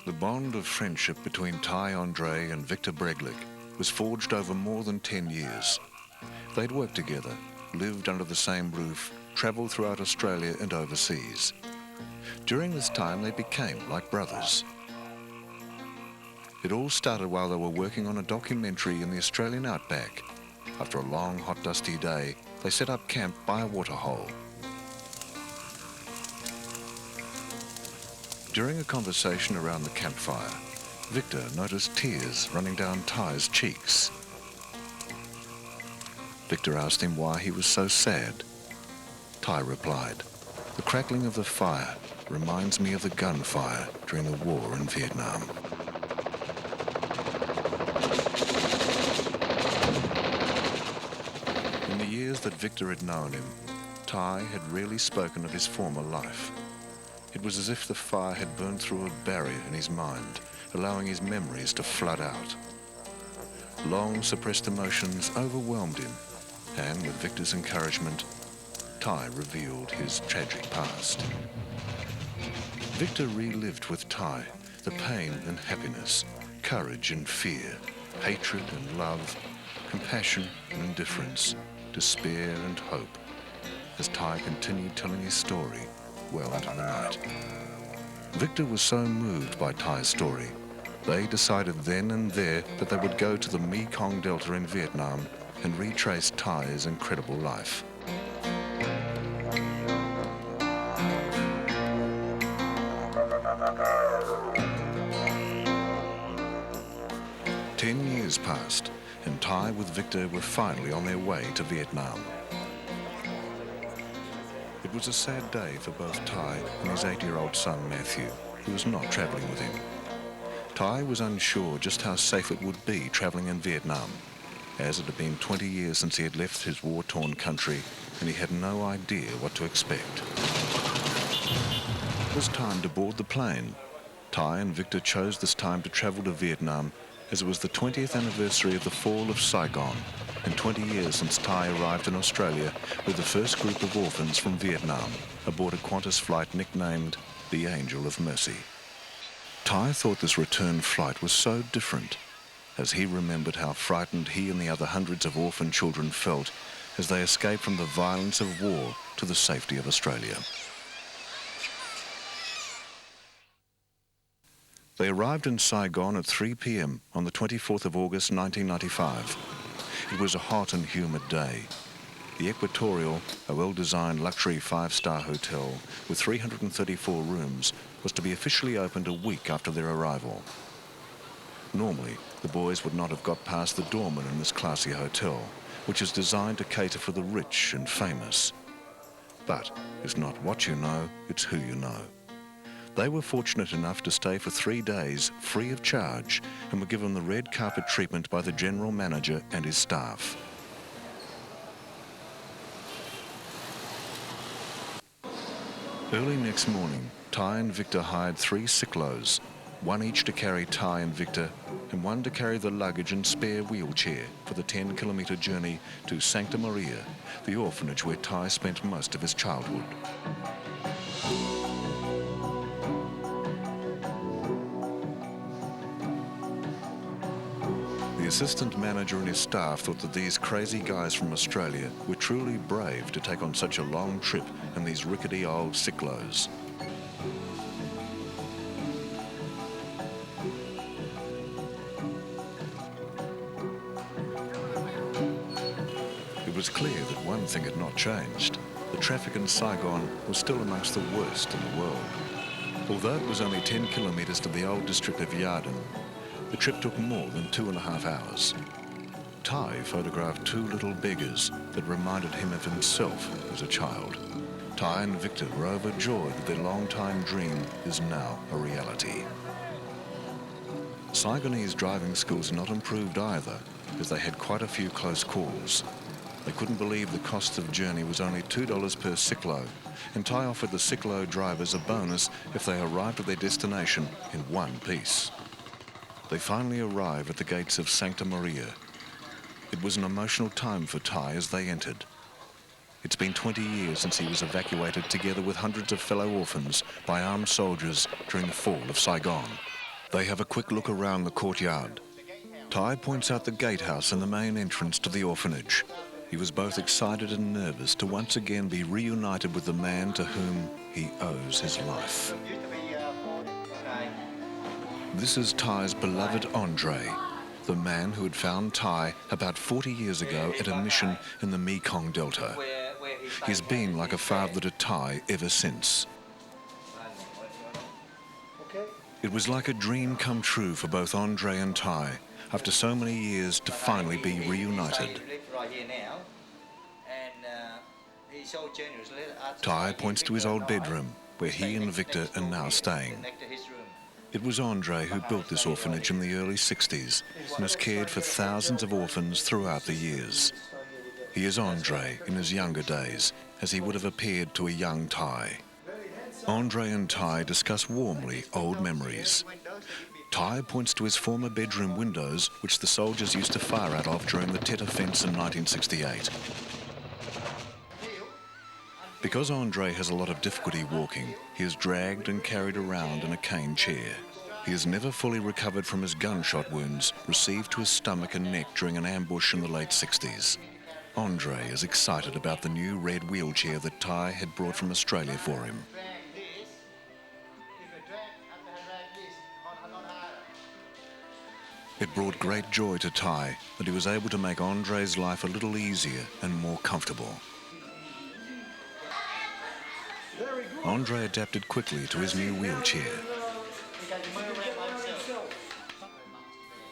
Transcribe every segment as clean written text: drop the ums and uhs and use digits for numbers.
The bond of friendship between Ty Andre and Victor Breglich was forged over more than 10 years. They'd worked together, lived under the same roof, travelled throughout Australia and overseas. During this time, they became like brothers. It all started while they were working on a documentary in the Australian outback. After a long, hot, dusty day, they set up camp by a waterhole. During a conversation around the campfire, Victor noticed tears running down Ty's cheeks. Victor asked him why he was so sad. Ty replied, "The crackling of the fire reminds me of the gunfire during the war in Vietnam." In the years that Victor had known him, Ty had rarely spoken of his former life. It was as if the fire had burned through a barrier in his mind, allowing his memories to flood out. Long suppressed emotions overwhelmed him, and with Victor's encouragement, Ty revealed his tragic past. Victor relived with Ty the pain and happiness, courage and fear, hatred and love, compassion and indifference, despair and hope, as Ty continued telling his story well into the night. Victor was so moved by Ty's story, they decided then and there that they would go to the Mekong Delta in Vietnam and retrace Ty's incredible life. Ten years passed, and Ty with Victor were finally on their way to Vietnam. It was a sad day for both Ty and his 8-year-old son Matthew, who was not travelling with him. Ty was unsure just how safe it would be travelling in Vietnam, as it had been 20 years since he had left his war-torn country, and he had no idea what to expect. It was time to board the plane. Ty and Victor chose this time to travel to Vietnam, as it was the 20th anniversary of the fall of Saigon, and 20 years since Ty arrived in Australia with the first group of orphans from Vietnam aboard a Qantas flight nicknamed the Angel of Mercy. Ty thought this return flight was so different, as he remembered how frightened he and the other hundreds of orphan children felt as they escaped from the violence of war to the safety of Australia. They arrived in Saigon at 3 p.m. on the 24th of August 1995. It was a hot and humid day. The Equatorial, a well-designed luxury 5-star hotel with 334 rooms, was to be officially opened a week after their arrival. Normally, the boys would not have got past the doorman in this classy hotel, which is designed to cater for the rich and famous. But it's not what you know, it's who you know. They were fortunate enough to stay for 3 days free of charge and were given the red carpet treatment by the general manager and his staff. Early next morning, Ty and Victor hired 3 Ciclos, one each to carry Ty and Victor, and one to carry the luggage and spare wheelchair for the 10-kilometre journey to Santa Maria, the orphanage where Ty spent most of his childhood. The assistant manager and his staff thought that these crazy guys from Australia were truly brave to take on such a long trip in these rickety old Ciclos. It was clear that one thing had not changed. The traffic in Saigon was still amongst the worst in the world. Although it was only 10 kilometres to the old district of Yarden, the trip took more than 2.5 hours. Ty photographed 2 little beggars that reminded him of himself as a child. Ty and Victor were overjoyed that their long-time dream is now a reality. Saigonese driving skills had not improved either, as they had quite a few close calls. They couldn't believe the cost of journey was only $2 per Ciclo, and Ty offered the Ciclo drivers a bonus if they arrived at their destination in one piece. They finally arrived at the gates of Santa Maria. It was an emotional time for Ty as they entered. It's been 20 years since he was evacuated together with hundreds of fellow orphans by armed soldiers during the fall of Saigon. They have a quick look around the courtyard. Ty points out the gatehouse and the main entrance to the orphanage. He was both excited and nervous to once again be reunited with the man to whom he owes his life. This is Ty's beloved Andre, the man who had found Ty about 40 years ago at a mission in the Mekong Delta. He's been like a father to Ty ever since. It was like a dream come true for both Andre and Ty, after so many years, to finally be reunited. Ty points to his old bedroom, where he and Victor are now staying. It was Andre who built this orphanage in the early 60s and has cared for thousands of orphans throughout the years. He is Andre in his younger days, as he would have appeared to a young Ty. Andre and Ty discuss warmly old memories. Ty points to his former bedroom windows, which the soldiers used to fire out of during the Tet Offence in 1968. Because Andre has a lot of difficulty walking, he is dragged and carried around in a cane chair. He has never fully recovered from his gunshot wounds received to his stomach and neck during an ambush in the late 60s. Andre is excited about the new red wheelchair that Ty had brought from Australia for him. It brought great joy to Ty that he was able to make Andre's life a little easier and more comfortable. Andre adapted quickly to his new wheelchair.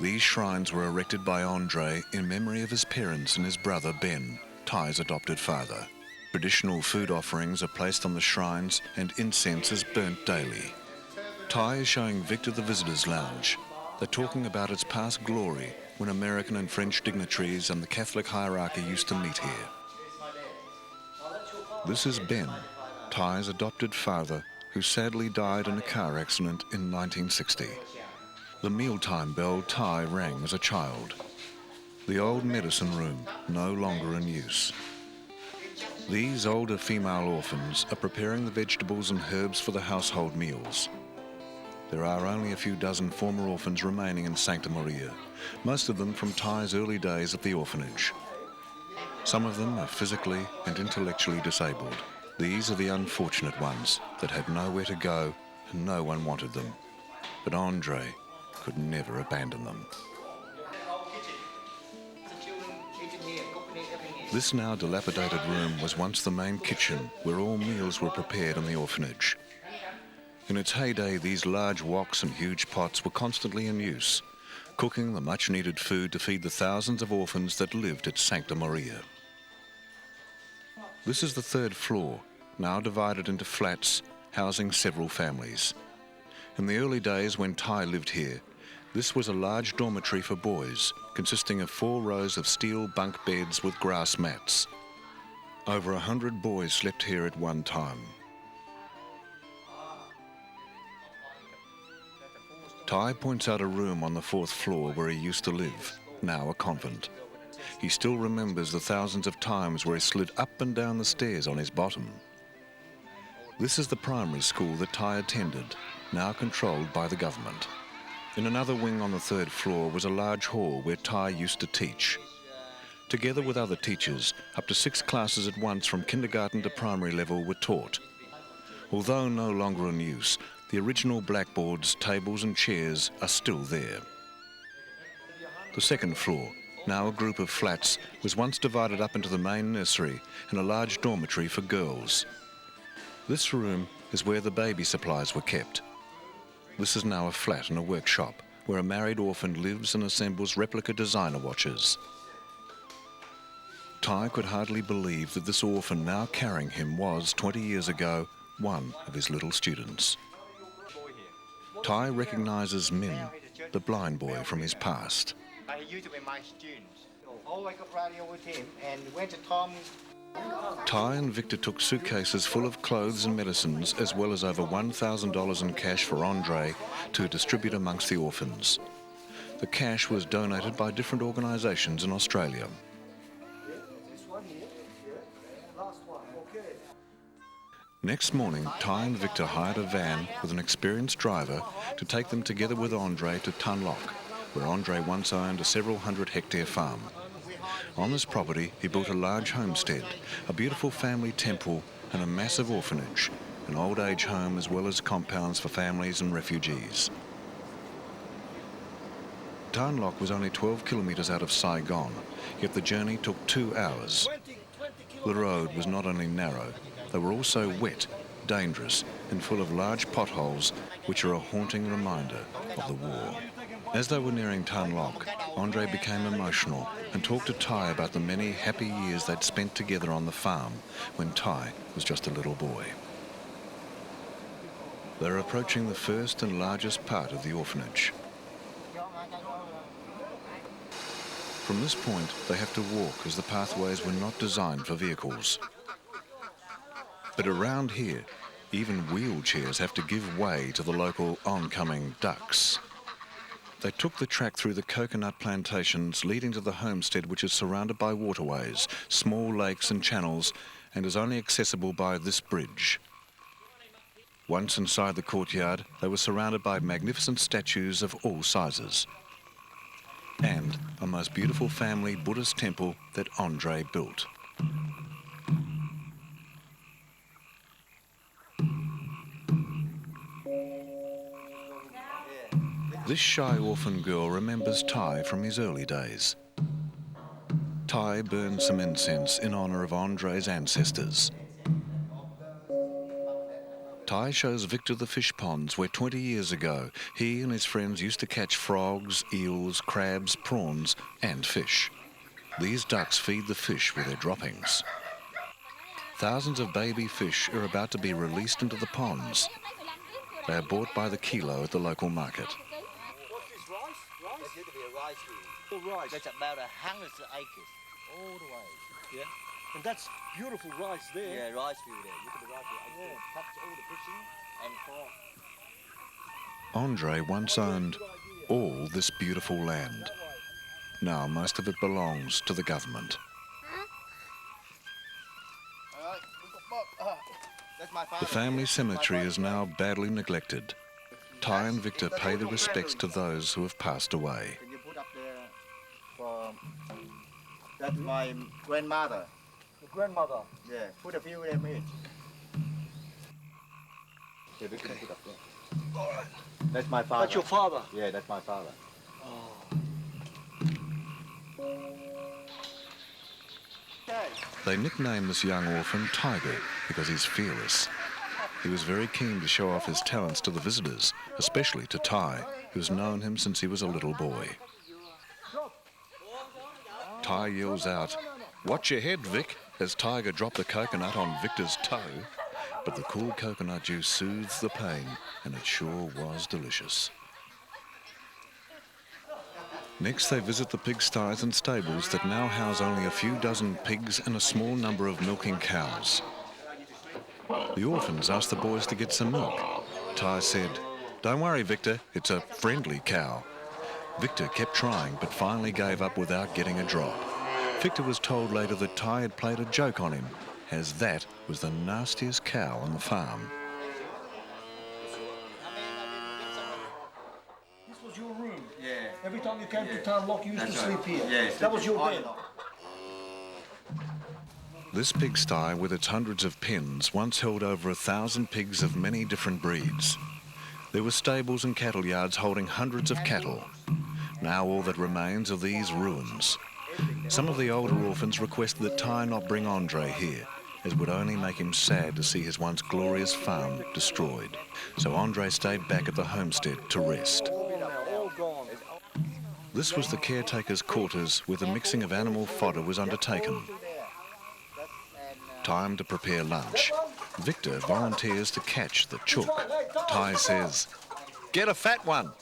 These shrines were erected by Andre in memory of his parents and his brother Ben, Ty's adopted father. Traditional food offerings are placed on the shrines and incense is burnt daily. Ty is showing Victor the visitors' lounge. They're talking about its past glory when American and French dignitaries and the Catholic hierarchy used to meet here. This is Ben, Ty's adopted father, who sadly died in a car accident in 1960. The mealtime bell Ty rang as a child. The old medicine room, no longer in use. These older female orphans are preparing the vegetables and herbs for the household meals. There are only a few dozen former orphans remaining in Santa Maria, most of them from Ty's early days at the orphanage. Some of them are physically and intellectually disabled. These are the unfortunate ones that had nowhere to go and no one wanted them. But Andre could never abandon them. This now dilapidated room was once the main kitchen where all meals were prepared in the orphanage. In its heyday, these large woks and huge pots were constantly in use, cooking the much-needed food to feed the thousands of orphans that lived at Santa Maria. This is the third floor, now divided into flats, housing several families. In the early days when Ty lived here, this was a large dormitory for boys, consisting of 4 rows of steel bunk beds with grass mats. Over 100 boys slept here at one time. Ty points out a room on the 4th floor where he used to live, now a convent. He still remembers the thousands of times where he slid up and down the stairs on his bottom. This is the primary school that Ty attended, now controlled by the government. In another wing on the 3rd floor was a large hall where Ty used to teach. Together with other teachers, up to 6 classes at once from kindergarten to primary level were taught. Although no longer in use, the original blackboards, tables and chairs are still there. The 2nd floor, now a group of flats, was once divided up into the main nursery and a large dormitory for girls. This room is where the baby supplies were kept. This is now a flat and a workshop where a married orphan lives and assembles replica designer watches. Ty could hardly believe that this orphan now carrying him was, 20 years ago, one of his little students. Ty recognises Min, the blind boy from his past. He used to be my student. I got radio with him and went to Tom. Ty and Victor took suitcases full of clothes and medicines, as well as over $1,000 in cash for Andre to distribute amongst the orphans. The cash was donated by different organisations in Australia. Next morning, Ty and Victor hired a van with an experienced driver to take them together with Andre to Tunlock, where Andre once owned a several hundred-hectare farm. On this property, he built a large homestead, a beautiful family temple and a massive orphanage, an old age home as well as compounds for families and refugees. Tunlock was only 12 kilometres out of Saigon, yet the journey took 2 hours. The road was not only narrow, they were also wet, dangerous and full of large potholes which are a haunting reminder of the war. As they were nearing Tunlock, Andre became emotional and talked to Ty about the many happy years they'd spent together on the farm when Ty was just a little boy. They're approaching the first and largest part of the orphanage. From this point, they have to walk as the pathways were not designed for vehicles. But around here, even wheelchairs have to give way to the local oncoming ducks. They took the track through the coconut plantations leading to the homestead, which is surrounded by waterways, small lakes and channels, and is only accessible by this bridge. Once inside the courtyard, they were surrounded by magnificent statues of all sizes and a most beautiful family Buddhist temple that Andre built. This shy orphan girl remembers Ty from his early days. Ty burned some incense in honour of Andre's ancestors. Ty shows Victor the fish ponds where 20 years ago he and his friends used to catch frogs, eels, crabs, prawns and fish. These ducks feed the fish with their droppings. Thousands of baby fish are about to be released into the ponds. They are bought by the kilo at the local market. What's this, rice? Rice? That's going to be a rice field. Oh, rice. That's about 100 acres, all the way. Yeah. And that's beautiful rice there. Yeah, rice field there. Look at the rice field. Yeah. Touch all the fishing and farm. Andre once owned all this beautiful land. Now most of it belongs to the government. The family cemetery is now badly neglected. Ty and Victor pay their respects to those who have passed away. Can you put up there for... That's my grandmother. The grandmother. Yeah, put a few of them each. Yeah, we can put up there. That's my father. That's your father? Yeah, that's my father. They nickname this young orphan Tiger because he's fearless. He was very keen to show off his talents to the visitors, especially to Ty, who's known him since he was a little boy. Ty yells out, "Watch your head, Vic," as Tiger dropped the coconut on Victor's toe. But the cool coconut juice soothes the pain, and it sure was delicious. Next, they visit the pigsties and stables that now house only a few dozen pigs and a small number of milking cows. The orphans asked the boys to get some milk. Ty said, "Don't worry, Victor, it's a friendly cow." Victor kept trying, but finally gave up without getting a drop. Victor was told later that Ty had played a joke on him, as that was the nastiest cow on the farm. This was your room? Yeah. Every time you came to Tunlock, you used to sleep here? Yes. That was your bed? This pigsty, with its hundreds of pens, once held over 1,000 pigs of many different breeds. There were stables and cattle yards holding hundreds of cattle. Now all that remains are these ruins. Some of the older orphans requested that Ty not bring Andre here, as it would only make him sad to see his once glorious farm destroyed. So Andre stayed back at the homestead to rest. All gone. This was the caretaker's quarters where the mixing of animal fodder was undertaken. Time to prepare lunch. Victor volunteers to catch the chook. Ty says, "Get a fat one."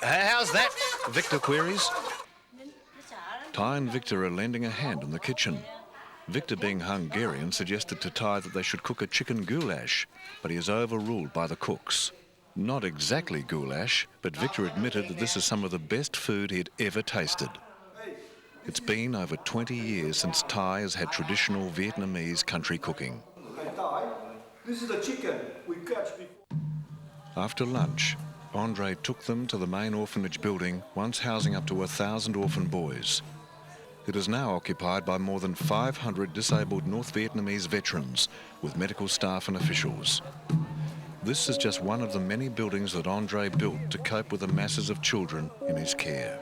How's that?" Victor queries. Ty and Victor are lending a hand in the kitchen. Victor, being Hungarian, suggested to Ty that they should cook a chicken goulash, but he is overruled by the cooks. Not exactly goulash, but Victor admitted that this is some of the best food he had ever tasted. It's been over 20 years since Ty has had traditional Vietnamese country cooking. This is the chicken we catch before. After lunch, Andre took them to the main orphanage building, once housing up to 1,000 orphan boys. It is now occupied by more than 500 disabled North Vietnamese veterans, with medical staff and officials. This is just one of the many buildings that Andre built to cope with the masses of children in his care.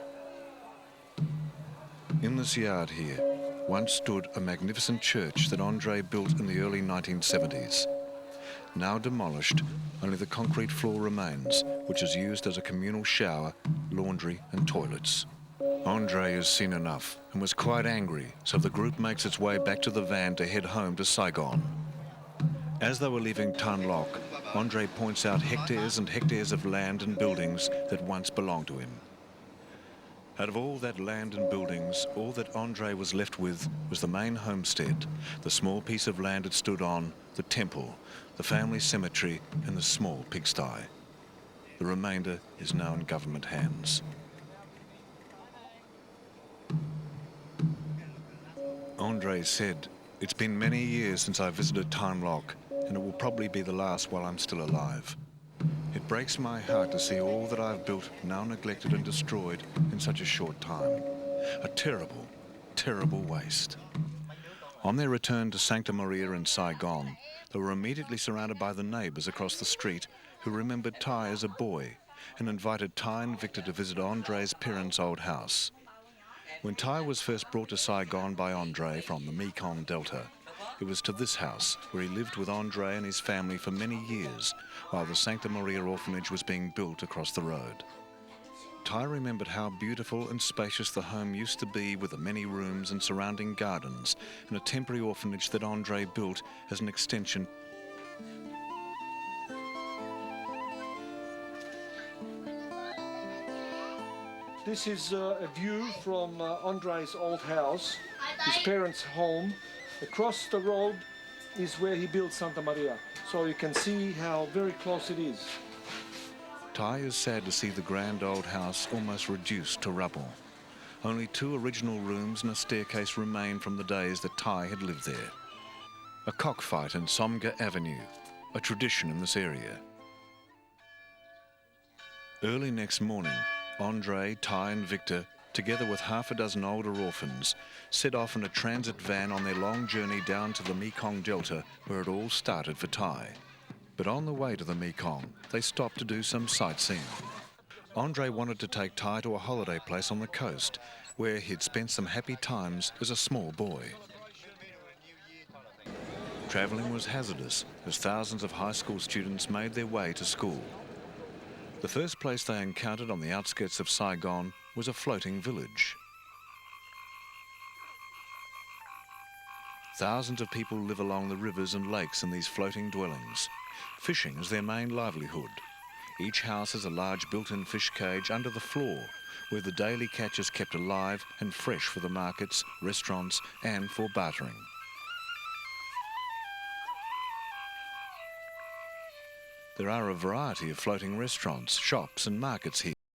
In this yard here once stood a magnificent church that Andre built in the early 1970s. Now demolished, only the concrete floor remains, which is used as a communal shower, laundry and toilets. Andre has seen enough and was quite angry, so the group makes its way back to the van to head home to Saigon. As they were leaving Tan Loc, Andre points out hectares and hectares of land and buildings that once belonged to him. Out of all that land and buildings, all that Andre was left with was the main homestead, the small piece of land it stood on, the temple, the family cemetery and the small pigsty. The remainder is now in government hands. Andre said, "It's been many years since I visited Tan Loc, and it will probably be the last while I'm still alive. It breaks my heart to see all that I've built now neglected and destroyed in such a short time. A terrible, terrible waste." On their return to Sancta Maria in Saigon, they were immediately surrounded by the neighbours across the street who remembered Ty as a boy and invited Ty and Victor to visit Andre's parents' old house. When Ty was first brought to Saigon by Andre from the Mekong Delta, it was to this house where he lived with Andre and his family for many years while the Sancta Maria orphanage was being built across the road. Ty remembered how beautiful and spacious the home used to be, with the many rooms and surrounding gardens and a temporary orphanage that Andre built as an extension. This is a view from Andre's old house, his parents' home. Across the road is where he built Santa Maria, so you can see how very close it is. Ty is sad to see the grand old house almost reduced to rubble. Only 2 original rooms and a staircase remain from the days that Ty had lived there. A cockfight in Somga Avenue, a tradition in this area. Early next morning, Andre, Ty and Victor, together with half a dozen older orphans, set off in a transit van on their long journey down to the Mekong Delta, where it all started for Ty. But on the way to the Mekong, they stopped to do some sightseeing. Andre wanted to take Ty to a holiday place on the coast, where he'd spent some happy times as a small boy. Travelling was hazardous, as thousands of high school students made their way to school. The first place they encountered on the outskirts of Saigon was a floating village. Thousands of people live along the rivers and lakes in these floating dwellings. Fishing is their main livelihood. Each house has a large built-in fish cage under the floor, where the daily catch is kept alive and fresh for the markets, restaurants and for bartering. There are a variety of floating restaurants, shops and markets here.